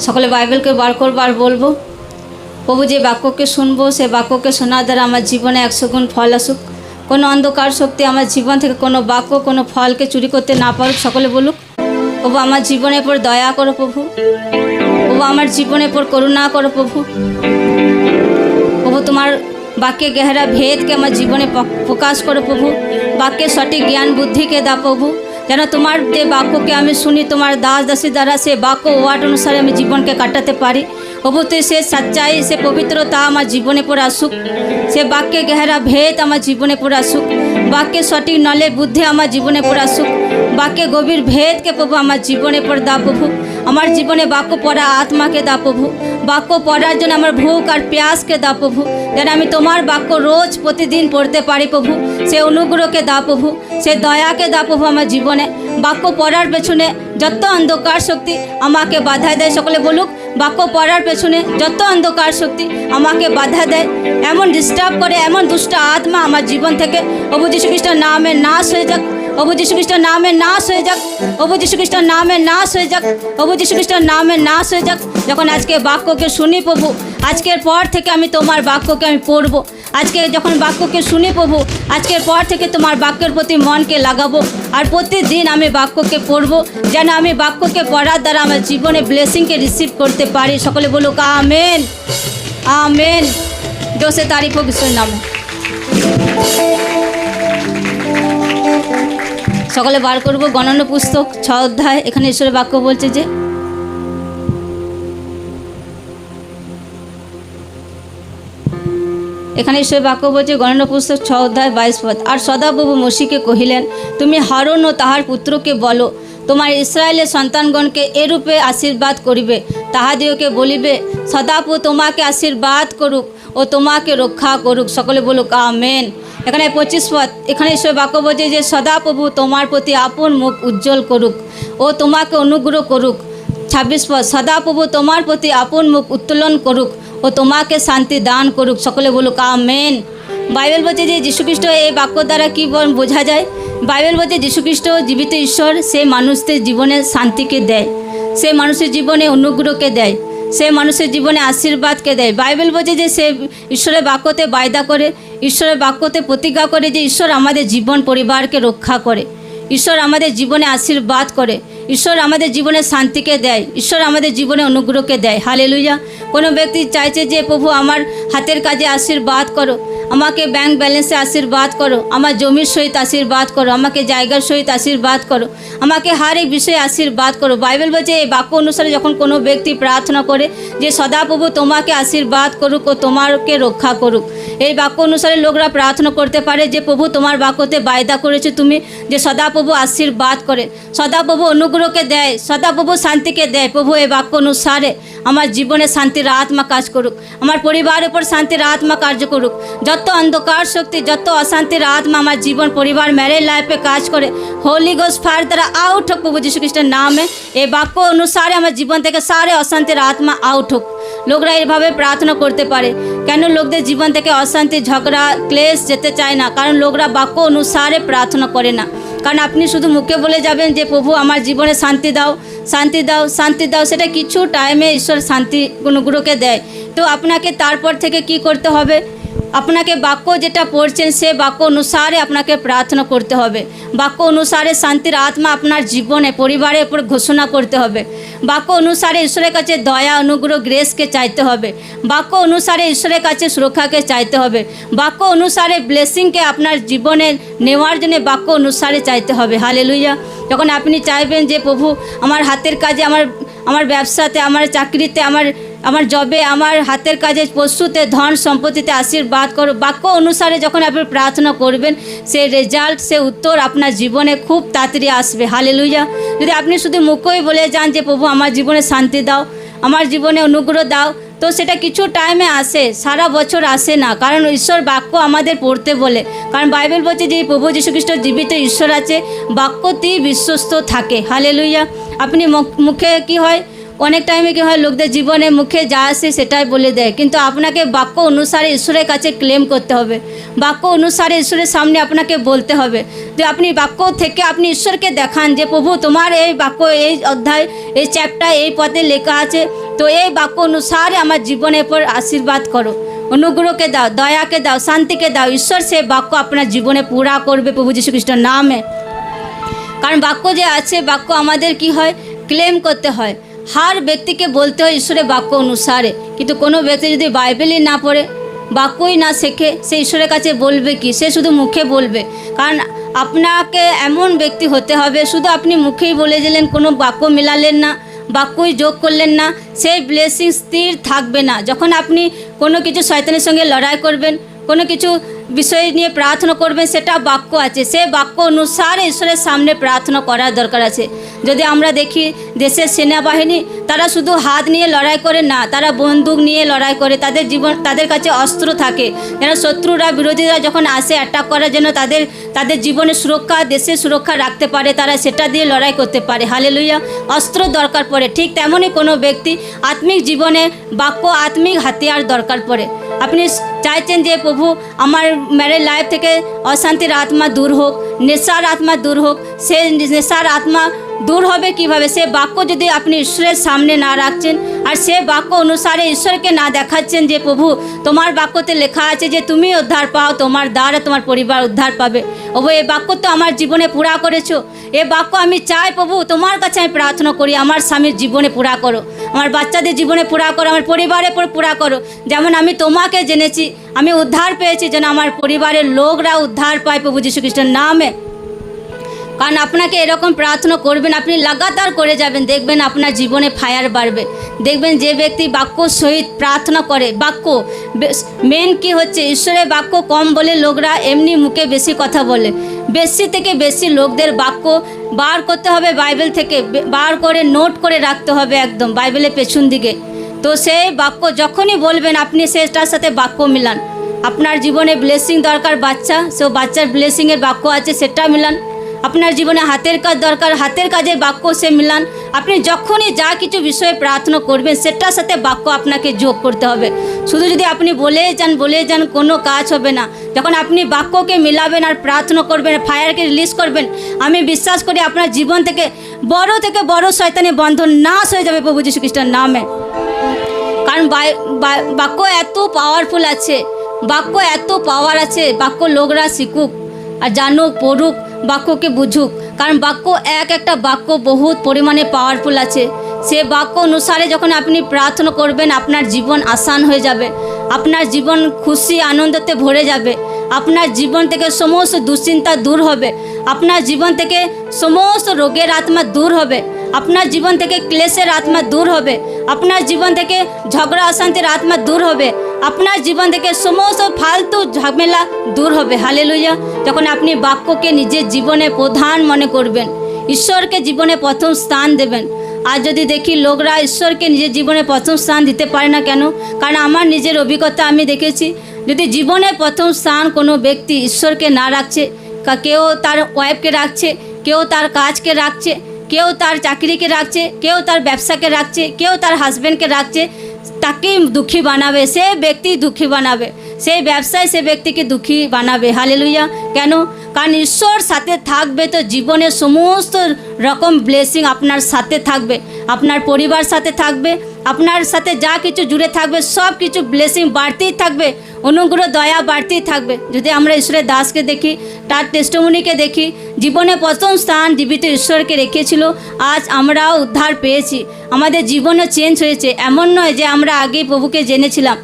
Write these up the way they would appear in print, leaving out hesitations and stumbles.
সকলে বাইবেলকে বার করবো আর বলবো, প্রভু যে বাক্যকে শুনবো সে বাক্যকে শোনার দ্বারা আমার জীবনে 100 গুণ ফল আসুক। কোনো অন্ধকার শক্তি আমার জীবন থেকে কোনো বাক্য কোনো ফলকে চুরি করতে না পারুক। সকলে বলুক, প্রভু আমার জীবনের পর দয়া করো প্রভু, প্রভু আমার জীবনের পর করুণা করো প্রভু। প্রভু তোমার বাক্যে গেহরা ভেদকে আমার জীবনে প্রকাশ করো প্রভু। বাক্যে সঠিক জ্ঞান বুদ্ধিকে দাও প্রভু, যেন তোমার যে বাক্যকে আমি শুনি তোমার দাস দাসী দ্বারা সে বাক্য ওয়ার্ড অনুসারে আমি জীবনকে কাটাতে পারি। প্রভু তুই সে সচ্চাই সে পবিত্রতা আমার জীবনে পর আসুক, সে বাক্যে গেহরা ভেদ আমার জীবনে পর আসুক, বাক্যে সঠিক নলেজ বুদ্ধি আমার জীবনে পর আসুক, বাক্যে গভীর ভেদকে প্রভু আমার জীবনে পর দাও প্রভু। আমার জীবনে বাক্য পড়া আত্মাকে দাও প্রভু, বাক্য পড়ার জন্য আমার ভুক আর প্যাসকে দাও প্রভু, যেন আমি তোমার বাক্য রোজ প্রতিদিন পড়তে পারি প্রভু। সে অনুগ্রহকে দাও প্রভু, সে দয়াকে দাও প্রভু আমার জীবনে। বাক্য পড়ার পেছনে যত অন্ধকার শক্তি আমাকে বাধা দেয়, সকলে বলুক, বাক্য পড়ার পেছনে যত অন্ধকার শক্তি আমাকে বাধা দেয়, এমন ডিস্টার্ব করে, এমন দুষ্ট আত্মা আমার জীবন থেকে প্রভু যীশু খ্রিস্টের নামে নাশ হয়ে যাক, প্রভু যীশু খ্রিস্টের নামে নাশ হয়ে যাক, প্রভু যীশু খ্রিস্টের নামে নাশ হয়ে যাক, প্রভু যীশু খ্রিস্টের নামে নাশ হয়ে যাক। যখন আজকে বাক্যকে শুনি প্রভু, আজকের পর থেকে আমি তোমার বাক্যকে আমি পড়বো। আজকে যখন বাক্যকে শুনি প্রভু, আজকের পর থেকে তোমার বাক্যের প্রতি মনকে লাগাবো আর প্রতিদিন আমি বাক্যকে পড়বো, যেন আমি বাক্যকে পড়ার দ্বারা আমার জীবনে ব্লেসিংকে রিসিভ করতে পারি। সকলে বলুক আমেন, আমেন। জোসে তারিফ হোক ঈশ্বরের নামে। সকলে বার করবো গণনা পুস্তক 6 অধ্যায়। এখানে ঈশ্বরের বাক্য বলছে যে, এখানে ঈশ্বরের বাক্য বলছে গণনা পুস্তক 6 অধ্যায় 22 পদ। আর সদাপ্রভু মোশিকে কহিলেন, তুমি হারুন ও তাহার পুত্রকে বলো, তোমার ইসরায়েলের সন্তানগণকে এরূপে আশীর্বাদ করিবে, তাহাদিওকে বলিবে, সদাপ্রভু তোমাকে আশীর্বাদ করুক ও তোমাকে রক্ষা করুক। সকলে বলুক আমেন। এখানে 25 পদ। এখানে ঈশ্বর বাক্য বলছে যে সদাপ্রভু তোমার প্রতি আপন মুখ উজ্জ্বল করুক ও তোমাকে অনুগ্রহ করুক। 26 পদ। সদাপ্রভু তোমার প্রতি আপন মুখ উত্তোলন করুক ও তোমাকে শান্তি দান করুক। সকলে বলুক আমেন। বাইবেল বলছে যে যীশুখ্রিস্ট, এই বাক্য দ্বারা কী বোঝা যায়? বাইবেল বলছে যীশুখ্রিস্ট জীবিত ঈশ্বর, সে মানুষদের জীবনে শান্তিকে দেয়, সে মানুষের জীবনে অনুগ্রহকে দেয়, সে মানুষের জীবনে আশীর্বাদকে দেয়। বাইবেল বলছে যে সে ঈশ্বরের বাক্যতে বায়দা করে, ঈশ্বরের বাক্যতে প্রতিজ্ঞা করে যে ঈশ্বর আমাদের জীবন পরিবারকে রক্ষা করে, ঈশ্বর আমাদের জীবনে আশীর্বাদ করে, ঈশ্বর আমাদের জীবনে শান্তিকে দেয়, ঈশ্বর আমাদের জীবনে অনুগ্রহকে দেয়। হালেলুয়া। কোনো ব্যক্তি চাইছে যে প্রভু আমার হাতের কাজে আশীর্বাদ করো, আমাকে ব্যাংক ব্যালেন্সে আশীর্বাদ করো, আমার জমির সহিত আশীর্বাদ করো, আমাকে জায়গার সহিত আশীর্বাদ করো, আমাকে হর এক বিষয়ে আশীর্বাদ করো। বাইবেল বলছে এই বাক্য অনুসারে যখন কোনো ব্যক্তি প্রার্থনা করে যে সদাপ্রভু তোমাকে আশীর্বাদ করুক ও তোমাকে রক্ষা করুক, এই বাক্য অনুসারে লোকরা প্রার্থনা করতে পারে যে প্রভু তোমার বাক্যতে বায়দা করেছো তুমি যে সদাপ্রভু আশীর্বাদ করে, সদাপ্রভু অনুগ্রহকে দেয়, সদাপ্রভু শান্তিকে দেয়। প্রভু এই বাক্য অনুসারে আমার জীবনে শান্তির আত্মা কাজ করুক, আমার পরিবারের উপর শান্তির আত্মা কার্য করুক। যত অন্ধকার শক্তি, যত অশান্তির আত্মা আমার জীবন পরিবার ম্যারেজ লাইফে কাজ করে, হোলি গোস্ট ফায়ার দ্বারা আউট হোক প্রভু যীশু খ্রিস্টের নামে। এই বাক্য অনুসারে আমার জীবন থেকে সারে অশান্তির আত্মা আউট হোক। লোকরা এইভাবে প্রার্থনা করতে পারে। কেন লোকদের জীবন থেকে অশান্তি, ঝগড়া, ক্লেশ যেতে চায় না? কারণ লোকরা বাক্য অনুসারে প্রার্থনা করে না। কারণ আপনি শুধু মুখে বলে যাবেন যে প্রভু আমার জীবনে শান্তি দাও, শান্তি দাও, শান্তি দাও, সেটা কিছু টাইমে ঈশ্বর শান্তি অনুগ্রহকে দেয়। তো আপনাকে তারপর থেকে কি করতে হবে? আপনাকে বাক্য যেটা পড়ছেন সে বাক্য অনুসারে আপনাকে প্রার্থনা করতে হবে। বাক্য অনুসারে শান্তির আত্মা আপনার জীবনে পরিবারের উপর ঘোষণা করতে হবে। বাক্য অনুসারে ঈশ্বরের কাছে দয়া, অনুগ্রহ, গ্রেসকে চাইতে হবে। বাক্য অনুসারে ঈশ্বরের কাছে সুরক্ষাকে চাইতে হবে। বাক্য অনুসারে ব্লেসিংকে আপনার জীবনে নেওয়ার জন্য বাক্য অনুসারে চাইতে হবে। হালেলুয়া। যখন আপনি চাইবেন যে প্রভু আমার হাতের কাজে, আমার ব্যবসাতে, আমার চাকরিতে, আমার জবে, আমার হাতের কাজে, পশুতে, ধন সম্পত্তিতে আশীর্বাদ করো, বাক্য অনুসারে যখন আপনি প্রার্থনা করবেন সে রেজাল্ট, সে উত্তর আপনার জীবনে খুব তাড়াতাড়ি আসবে। হালেলুয়া। যদি আপনি শুধু মুখেই বলে যান যে প্রভু আমার জীবনে শান্তি দাও, আমার জীবনে অনুগ্রহ দাও, তো সেটা কিছু টাইমে আসে, সারা বছর আসে না। কারণ ঈশ্বর বাক্য আমাদের পড়তে বলে। কারণ বাইবেল বলছে যে প্রভু যীশু খ্রিস্ট জীবিত ঈশ্বর আছে, বাক্যতেই বিশ্বস্ত থাকে। হালেলুয়া। আপনি মুখে কি হয়, অনেক টাইমে কী হয়, লোকদের জীবনে মুখে যা আসে সেটাই বলে দেয়, কিন্তু আপনাকে বাক্য অনুসারে ঈশ্বরের কাছে ক্লেম করতে হবে। বাক্য অনুসারে ঈশ্বরের সামনে আপনাকে বলতে হবে যে আপনি বাক্য থেকে আপনি ঈশ্বরকে দেখান যে প্রভু তোমার এই বাক্য, এই অধ্যায়, এই চ্যাপ্টার, এই পদে লেখা আছে, তো এই বাক্য অনুসারে আমার জীবনের পর আশীর্বাদ করো, অনুগ্রহকে দাও, দয়াকে দাও, শান্তিকে দাও। ঈশ্বর সে বাক্য আপনার জীবনে পুরা করবে প্রভু যীশু খ্রিস্টের নামে। কারণ বাক্য যে আছে, বাক্য আমাদের কি হয়, ক্লেম করতে হয়। হার ব্যক্তিকে বলতে হয় ঈশ্বরের বাক্য অনুসারে। কিন্তু কোনো ব্যক্তি যদি বাইবেলই না পড়ে, বাক্যই না শেখে, সে ঈশ্বরের কাছে বলবে কি? সে শুধু মুখে বলবে। কারণ আপনাকে এমন ব্যক্তি হতে হবে, শুধু আপনি মুখেই বলে দিলেন, কোনো বাক্য মেলালেন না, বাক্যই যোগ করলেন না, সেই ব্লেসিং স্থির থাকবে না। যখন আপনি কোনো কিছু শয়তানের সঙ্গে লড়াই করবেন, কোনো কিছু বিষয় নিয়ে প্রার্থনা করবেন, সেটা বাক্য আছে, সে বাক্য অনুসারে ঈশ্বরের সামনে প্রার্থনা করার দরকার আছে। যদি আমরা দেখি দেশের সেনাবাহিনী, তারা শুধু হাত নিয়ে লড়াই করে না, তারা বন্দুক নিয়ে লড়াই করে। তাদের কাছে অস্ত্র থাকে, যেন শত্রুরা, বিরোধীরা যখন আসে অ্যাটাক করার জন্য তাদের জীবনের সুরক্ষা, দেশের সুরক্ষা রাখতে পারে, তারা সেটা দিয়ে লড়াই করতে পারে। হালেলুয়া। অস্ত্র দরকার পড়ে। ঠিক তেমনই কোনো ব্যক্তি আত্মিক জীবনে বাক্য, আত্মিক হাতিয়ার দরকার পড়ে। আপনি চাইছেন যে প্রভু আমার ম্যারেজ লাইফ থেকে অশান্তির আত্মা দূর হোক, নেশার আত্মা দূর হোক। সে নেশার আত্মা দূর হবে কিভাবে? সে বাক্য যদি আপনি ঈশ্বরের সামনে না রাখছেন, আর সে বাক্য অনুসারে ঈশ্বরকে না দেখাচ্ছেন যে প্রভু তোমার বাক্যতে লেখা আছে যে তুমি উদ্ধার পাও, তোমার দ্বারা তোমার পরিবার উদ্ধার পাবে। প্রভু এই বাক্য তো আমার জীবনে পুরা করেছো, এ বাক্য আমি চাই প্রভু, তোমার কাছে আমি প্রার্থনা করি, আমার স্বামীর জীবনে পুরা করো, আমার বাচ্চাদের জীবনে পুরা করো, আমার পরিবারের পর পুরা করো। যেমন আমি তোমাকে জেনেছি, আমি উদ্ধার পেয়েছি, যেন আমার পরিবারের লোকরা উদ্ধার পায় প্রভু যীশু খ্রিস্টের নামে। কারণ আপনাকে এরকম প্রার্থনা করবেন, আপনি লাগাতার করে যাবেন, দেখবেন আপনার জীবনে ফায়ার বাড়বে। দেখবেন যে ব্যক্তি বাক্য সহিত প্রার্থনা করে, বাক্য মেন কি হচ্ছে, ঈশ্বরের বাক্য কম বলে লোকরা এমনি মুখে বেশি কথা বলে। বেশি থেকে বেশি লোকদের বাক্য বার করতে হবে বাইবেল থেকে, বার করে নোট করে রাখতে হবে একদম বাইবেলের পেছন দিকে। তো সেই বাক্য যখনই বলবেন আপনি সেটার সাথে বাক্য মিলান। আপনার জীবনে ব্লেসিং দরকার, বাচ্চা, সে বাচ্চার ব্লেসিংয়ের বাক্য আছে, সেটা মিলান। আপনার জীবনে হাতের কাজ দরকার, হাতের কাজে বাক্য সে মিলান। আপনি যখনই যা কিছু বিষয়ে প্রার্থনা করবেন, সেটার সাথে বাক্য আপনাকে যোগ করতে হবে। শুধু যদি আপনি বলে যান কোনো কাজ হবে না। যখন আপনি বাক্যকে মিলাবেন আর প্রার্থনা করবেন, ফায়ারকে রিলিজ করবেন, আমি বিশ্বাস করি আপনার জীবন থেকে বড় শয়তানি বন্ধন নাশ হয়ে যাবে প্রভু যীশু খ্রিস্টের নামে। কারণ বাক্য এত পাওয়ারফুল আছে, বাক্য এত পাওয়ার আছে। বাক্য লোকরা শিখুক আর জানুক, পড়ুক, বাক্যকে বুঝুক। কারণ বাক্য একটা বাক্য বহুত পরিমাণে পাওয়ারফুল আছে। সে বাক্য অনুসারে যখন আপনি প্রার্থনা করবেন, আপনার জীবন আসান হয়ে যাবে, আপনার জীবন খুশি আনন্দতে ভরে যাবে, আপনার জীবন থেকে সমস্ত দুশ্চিন্তা দূর হবে, আপনার জীবন থেকে সমস্ত রোগের আত্মা দূর হবে, আপনার জীবন থেকে ক্লেশের আত্মা দূর হবে, আপনার জীবন থেকে ঝগড়া অশান্তির আত্মা দূর হবে, আপনার জীবন থেকে সমস্ত ফালতু ঝামেলা দূর হবে। হালেলুয়া। যখন আপনি বাক্যকে নিজের জীবনে প্রধান মনে করবেন, ঈশ্বরকে জীবনে প্রথম স্থান দেবেন। আর যদি দেখি লোকরা ঈশ্বরকে নিজের জীবনে প্রথম স্থান দিতে পারে না কেন? কারণ আমার নিজের অভিজ্ঞতা আমি দেখেছি, যদি জীবনে প্রথম স্থান কোনো ব্যক্তি ঈশ্বরকে না রাখছে, কেউ তার ওয়াইফকে রাখছে, কেউ তার কাজকে রাখছে, কেউ তার চাকরিকে রাখছে, কেউ তার ব্যবসাকে রাখছে, কেউ তার হাজব্যান্ডকে রাখছে, তাকেই দুঃখী বানাবে, সে ব্যক্তি দুঃখী বানাবে, সেই ব্যবসায় সে ব্যক্তিকে দুঃখী বানাবে। হালেলুয়া। কেন? কারণ ঈশ্বর সাথে থাকবে তো জীবনের সমস্ত রকম ব্লেসিং আপনার সাথে থাকবে, আপনার পরিবার সাথে থাকবে, আপনার সাথে যা কিছু জুড়ে থাকবে সব কিছু ব্লেসিং বাড়তেই থাকবে, অনুগ্রহ দয়া বাড়তেই থাকবে। যদি আমরা ঈশ্বরের দাসকে দেখি, তার টেস্টিমনিকে দেখি, জীবনে প্রথম স্থান জীবিত ঈশ্বরকে রেখেছিল, আজ আমরাও উদ্ধার পেয়েছি, আমাদের জীবনও চেঞ্জ হয়েছে। এমন নয় যে আমরা আগেই প্রভুকে জেনেছিলাম,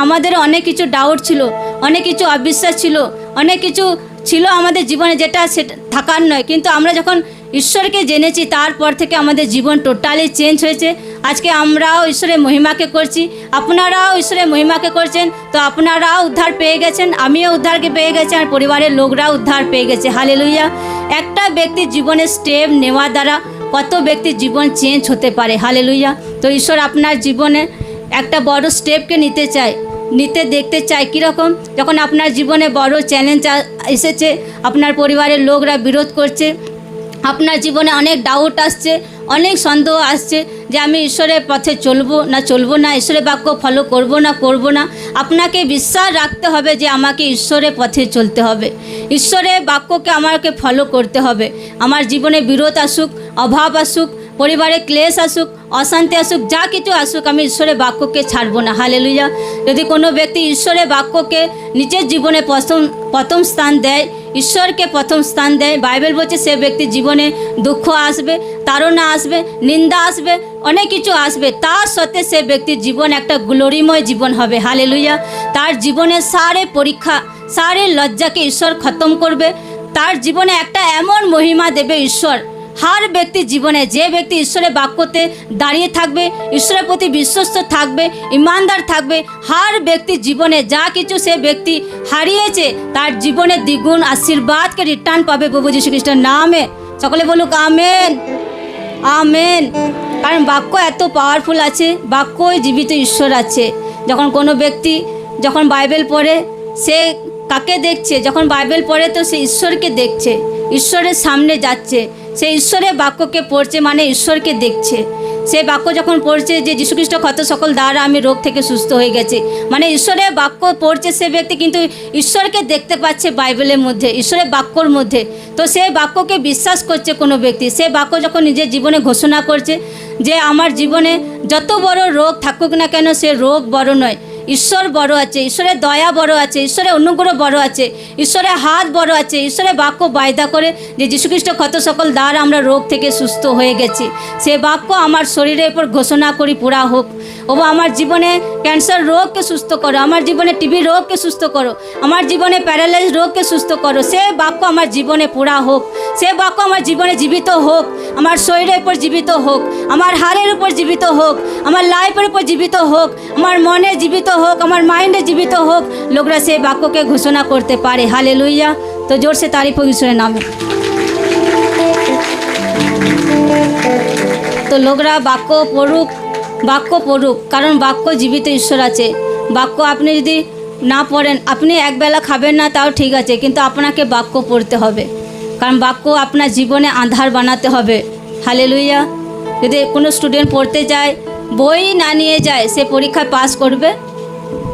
আমাদের অনেক কিছু ডাউট ছিল, অনেক কিছু অবিশ্বাস ছিল, অনেক কিছু ছিল আমাদের জীবনে যেটা সেটা থাকার নয়। কিন্তু আমরা যখন ঈশ্বরকে জেনেছি, তারপর থেকে আমাদের জীবন টোটালি চেঞ্জ হয়েছে। আজকে আমরাও ঈশ্বরের মহিমাকে করছি, আপনারাও ঈশ্বরের মহিমাকে করছেন। তো আপনারাও উদ্ধার পেয়ে গেছেন, আমিও উদ্ধারকে পেয়ে গেছি, আর পরিবারের লোকরাও উদ্ধার পেয়ে গেছে। হালেলুয়া। একটা ব্যক্তির জীবনে স্টেপ নেওয়ার দ্বারা কত ব্যক্তির জীবন চেঞ্জ হতে পারে। হালেলুয়া। তো ঈশ্বর আপনার জীবনে একটা বড় স্টেপকে নিতে দেখতে চাই। কীরকম? যখন আপনার জীবনে বড় চ্যালেঞ্জ এসেছে, আপনার পরিবারের লোকরা বিরোধ করছে, আপনার জীবনে অনেক ডাউট আসছে, অনেক সন্দেহ আসছে যে আমি ঈশ্বরের পথে চলবো না, ঈশ্বরের বাক্য ফলো করব না। আপনাকে বিশ্বাস রাখতে হবে যে আমাকে ঈশ্বরের পথে চলতে হবে, ঈশ্বরের বাক্যকে আমাকে ফলো করতে হবে। আমার জীবনে বিরোধ আসুক, অভাব আসুক, পরিবারে ক্লেশ আসুক, অশান্তি আসুক, যা কিছু আসুক, আমি ঈশ্বরের বাক্যকে ছাড়বো না। হালেলুয়া। যদি কোনো ব্যক্তি ঈশ্বরের বাক্যকে নিজের জীবনে প্রথম স্থান দেয়, ঈশ্বরকে প্রথম স্থান দেয়, বাইবেল বলছে সে ব্যক্তির জীবনে দুঃখ আসবে, তাড়না আসবে, নিন্দা আসবে, অনেক কিছু আসবে, তার সত্ত্বে সে ব্যক্তির জীবন একটা গ্লোরিময় জীবন হবে। হালেলুয়া। তার জীবনে সারে পরীক্ষা, সারে লজ্জাকে ঈশ্বর খতম করবে। তার জীবনে একটা এমন মহিমা দেবে ঈশ্বর, হার ব্যক্তির জীবনে, যে ব্যক্তি ঈশ্বরের বাক্যতে দাঁড়িয়ে থাকবে, ঈশ্বরের প্রতি বিশ্বস্ত থাকবে, ইমানদার থাকবে, হার ব্যক্তির জীবনে যা কিছু সে ব্যক্তি হারিয়েছে তার জীবনে দ্বিগুণ আশীর্বাদকে রিটার্ন পাবে প্রভু যীশু খ্রিস্টের নামে। সকলে বলুক আমেন, আমেন। কারণ বাক্য এত পাওয়ারফুল আছে, বাক্যই জীবিত ঈশ্বর আছে। যখন কোনো ব্যক্তি যখন বাইবেল পড়ে, সে কাকে দেখছে? যখন বাইবেল পড়ে তো সে ঈশ্বরকে দেখছে, ঈশ্বরের সামনে যাচ্ছে, সে ঈশ্বরের বাক্যকে পড়ছে, মানে ঈশ্বরকে দেখছে। সে বাক্য যখন পড়ছে যে যীশুখ্রিস্ট ক্ষত সকল দ্বারা আমি রোগ থেকে সুস্থ হয়ে গেছি, মানে ঈশ্বরের বাক্য পড়ছে সে ব্যক্তি, কিন্তু ঈশ্বরকে দেখতে পাচ্ছে বাইবেলের মধ্যে, ঈশ্বরের বাক্যর মধ্যে। তো সে বাক্যকে বিশ্বাস করছে কোনো ব্যক্তি। সে বাক্য যখন নিজের জীবনে ঘোষণা করছে যে আমার জীবনে যত বড় রোগ থাকুক না কেন, সে রোগ বড় নয়, ঈশ্বর বড় আছে, ঈশ্বরের দয়া বড় আছে, ঈশ্বরের অনুগ্রহ বড় আছে, ঈশ্বরের হাত বড় আছে। ঈশ্বরের বাক্য বায়দা করে যে যীশুখ্রিস্ট ক্ষত সকল দ্বারা আমরা রোগ থেকে সুস্থ হয়ে গেছি, সে বাক্য আমার শরীরের উপর ঘোষণা করি পুরা হোক। ও আমার জীবনে ক্যান্সার রোগকে সুস্থ করো, আমার জীবনে টিবি রোগকে সুস্থ করো, আমার জীবনে প্যারালাইজ রোগকে সুস্থ করো। সে বাক্য আমার জীবনে পুরা হোক, সে বাক্য আমার জীবনে জীবিত হোক, আমার শরীরের উপর জীবিত হোক, আমার হাড়ের উপর জীবিত হোক, আমার লাইফের উপর জীবিত হোক, আমার মনে জীবিত হোক, আমার মাইন্ডে জীবিত হোক। লোকরা সেই বাক্যকে ঘোষণা করতে পারে। হালেলুয়া। তো জোরসে তারিফ হোক ঈশ্বরের নামে। তো লোকরা বাক্য পড়ুক, বাক্য পড়ুক, কারণ বাক্য জীবিত ঈশ্বর আছে। বাক্য আপনি যদি না পড়েন, আপনি একবেলা খাবেন না তাও ঠিক আছে, কিন্তু আপনাকে বাক্য পড়তে হবে, কারণ বাক্য আপনার জীবনে আধার বানাতে হবে। হালেলুয়া। যদি কোনো স্টুডেন্ট পড়তে যায়, বই না নিয়ে যায়, সে পরীক্ষায় পাস করবে?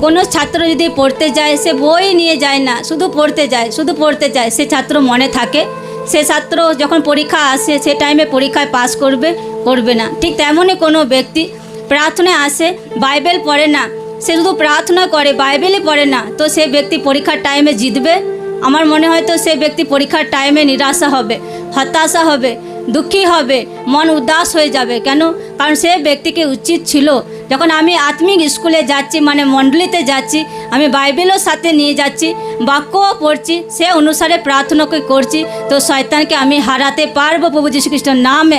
কোনো ছাত্র যদি পড়তে যায়, সে বই নিয়ে যায় না, শুধু পড়তে যায়, শুধু পড়তে যায়, সে ছাত্র মনে থাকে? সে ছাত্র যখন পরীক্ষা আসে সে টাইমে পরীক্ষায় পাস করবে? করবে না। ঠিক তেমনই কোনো ব্যক্তি প্রার্থনায় আসে, বাইবেল পড়ে না, সে শুধু প্রার্থনা করে, বাইবেলই পড়ে না, তো সে ব্যক্তি পরীক্ষার টাইমে জিতবে? আমার মনে হয় তো সে ব্যক্তি পরীক্ষার টাইমে নিরাশা হবে, হতাশা হবে, দুঃখী হবে, মন উদাস হয়ে যাবে। কেন? কারণ সে ব্যক্তিকে উচিত ছিল, যখন আমি আত্মিক স্কুলে যাচ্ছি, মানে মণ্ডলীতে যাচ্ছি, আমি বাইবেলও সাথে নিয়ে যাচ্ছি, বাক্যও পড়ছি, সে অনুসারে প্রার্থনাকে করছি, তো শয়তানকে আমি হারাতে পারবো প্রভু যীশু খ্রিস্টের নামে।